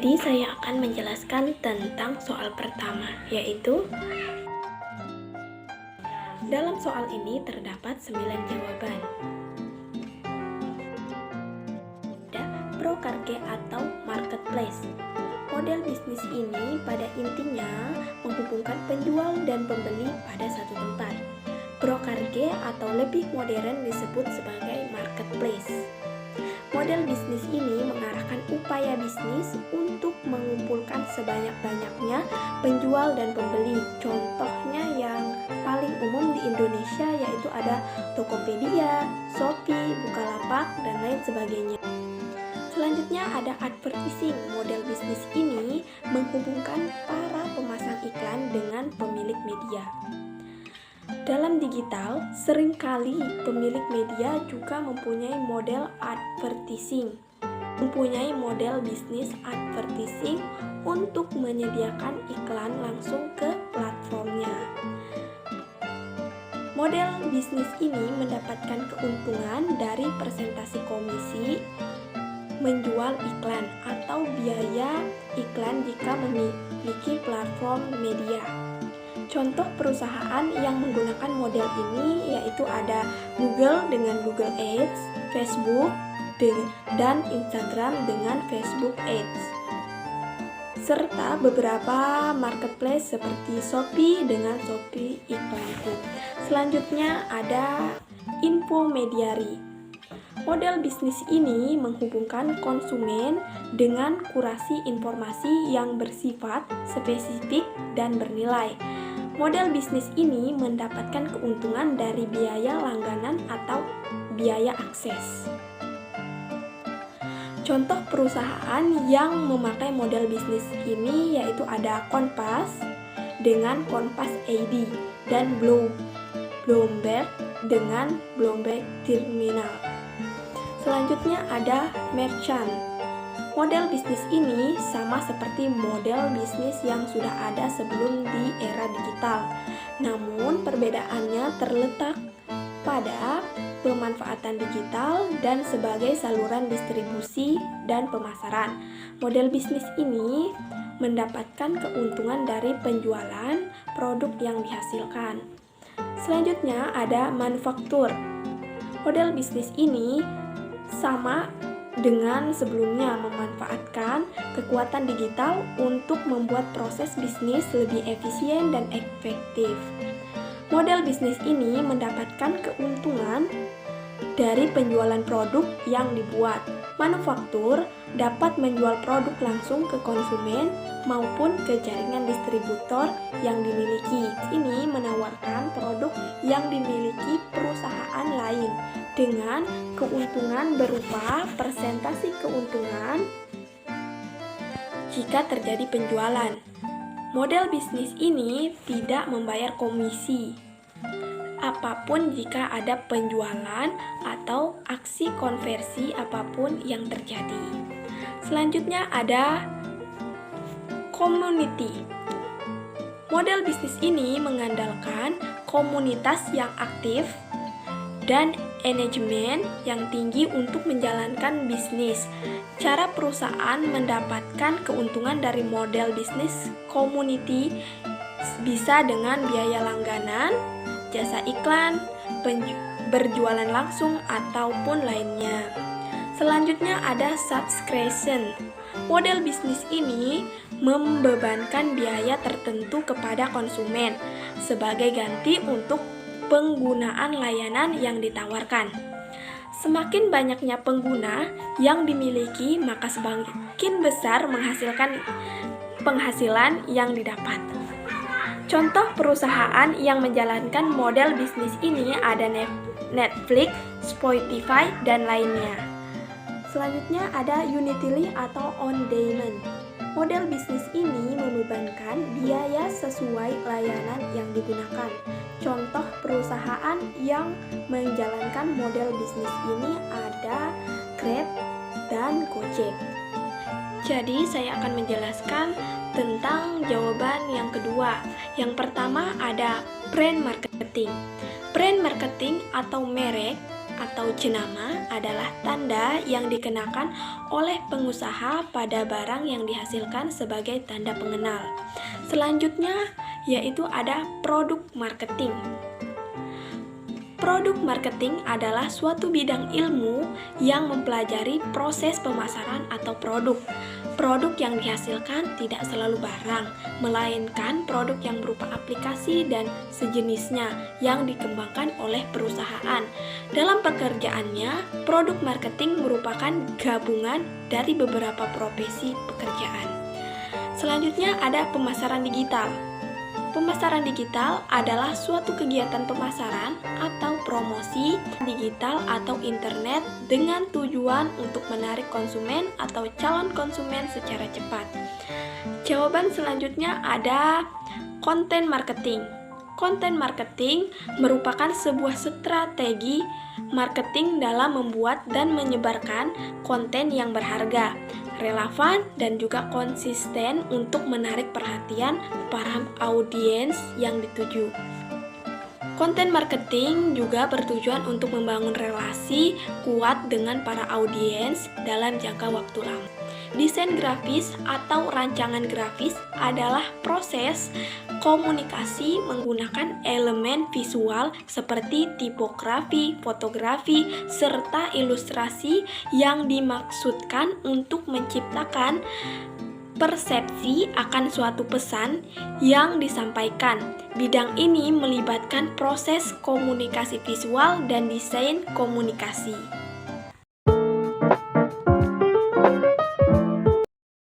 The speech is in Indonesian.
Jadi saya akan menjelaskan tentang soal pertama, yaitu dalam soal ini terdapat 9 jawaban. Ada Procarge atau marketplace. Model bisnis ini pada intinya menghubungkan penjual dan pembeli pada satu tempat. Procarge atau lebih modern disebut sebagai marketplace. Model bisnis ini mengarahkan upaya bisnis untuk mengumpulkan sebanyak-banyaknya penjual dan pembeli. Contohnya yang paling umum di Indonesia yaitu ada Tokopedia, Shopee, Bukalapak, dan lain sebagainya. Selanjutnya ada advertising. Model bisnis ini menghubungkan para pemasang iklan dengan pemilik media. Dalam digital, seringkali pemilik media juga mempunyai model advertising, mempunyai model bisnis advertising untuk menyediakan iklan langsung ke platformnya. Model bisnis ini mendapatkan keuntungan dari persentase komisi menjual iklan atau biaya iklan jika memiliki platform media. Contoh perusahaan yang menggunakan model ini yaitu ada Google dengan Google Ads, Facebook, dan Instagram dengan Facebook Ads, serta beberapa marketplace seperti Shopee dengan Shopee Iklanku. Selanjutnya ada Infomediary. Model bisnis ini menghubungkan konsumen dengan kurasi informasi yang bersifat spesifik dan bernilai. Model bisnis ini mendapatkan keuntungan dari biaya langganan atau biaya akses. Contoh perusahaan yang memakai model bisnis ini yaitu ada Kompas dengan Kompas ID dan Bloomberg dengan Bloomberg Terminal. Selanjutnya ada Merchant. Model bisnis ini sama seperti model bisnis yang sudah ada sebelum di era digital. Namun perbedaannya terletak pada pemanfaatan digital dan sebagai saluran distribusi dan pemasaran. Model bisnis ini mendapatkan keuntungan dari penjualan produk yang dihasilkan. Selanjutnya ada manufaktur. Model bisnis ini sama dengan sebelumnya memanfaatkan kekuatan digital untuk membuat proses bisnis lebih efisien dan efektif. Model bisnis ini mendapatkan keuntungan dari penjualan produk yang dibuat. Manufaktur dapat menjual produk langsung ke konsumen maupun ke jaringan distributor yang dimiliki. Ini menawarkan produk yang dimiliki perusahaan lain dengan keuntungan berupa persentase keuntungan jika terjadi penjualan. Model bisnis ini tidak membayar komisi apapun jika ada penjualan atau aksi konversi apapun yang terjadi. Selanjutnya ada community. Model bisnis ini mengandalkan komunitas yang aktif dan manajemen yang tinggi untuk menjalankan bisnis. Cara perusahaan mendapatkan keuntungan dari model bisnis community bisa dengan biaya langganan, jasa iklan, berjualan langsung, ataupun lainnya. Selanjutnya ada subscription. Model bisnis ini membebankan biaya tertentu kepada konsumen sebagai ganti untuk penggunaan layanan yang ditawarkan. Semakin banyaknya pengguna yang dimiliki, maka semakin besar menghasilkan penghasilan yang didapat. Contoh perusahaan yang menjalankan model bisnis ini ada Netflix, Spotify, dan lainnya. Selanjutnya ada Unitily atau On Demand. Model bisnis ini membebankan biaya sesuai layanan yang digunakan. Contoh perusahaan yang menjalankan model bisnis ini ada Grab dan Gojek. Jadi saya akan menjelaskan tentang jawaban yang kedua. Yang pertama ada brand marketing. Brand marketing atau merek atau jenama adalah tanda yang dikenakan oleh pengusaha pada barang yang dihasilkan sebagai tanda pengenal. Selanjutnya yaitu ada produk marketing. Produk marketing adalah suatu bidang ilmu yang mempelajari proses pemasaran atau produk. Produk yang dihasilkan tidak selalu barang, melainkan produk yang berupa aplikasi dan sejenisnya yang dikembangkan oleh perusahaan. Dalam pekerjaannya, produk marketing merupakan gabungan dari beberapa profesi pekerjaan. Selanjutnya ada pemasaran digital. Pemasaran digital adalah suatu kegiatan pemasaran atau promosi digital atau internet dengan tujuan untuk menarik konsumen atau calon konsumen secara cepat. Jawaban selanjutnya ada konten marketing. Konten marketing merupakan sebuah strategi marketing dalam membuat dan menyebarkan konten yang berharga, relevan, dan juga konsisten untuk menarik perhatian para audiens yang dituju. Konten marketing juga bertujuan untuk membangun relasi kuat dengan para audiens dalam jangka waktu lama. Desain grafis atau rancangan grafis adalah proses komunikasi menggunakan elemen visual seperti tipografi, fotografi, serta ilustrasi yang dimaksudkan untuk menciptakan persepsi akan suatu pesan yang disampaikan. Bidang ini melibatkan proses komunikasi visual dan desain komunikasi.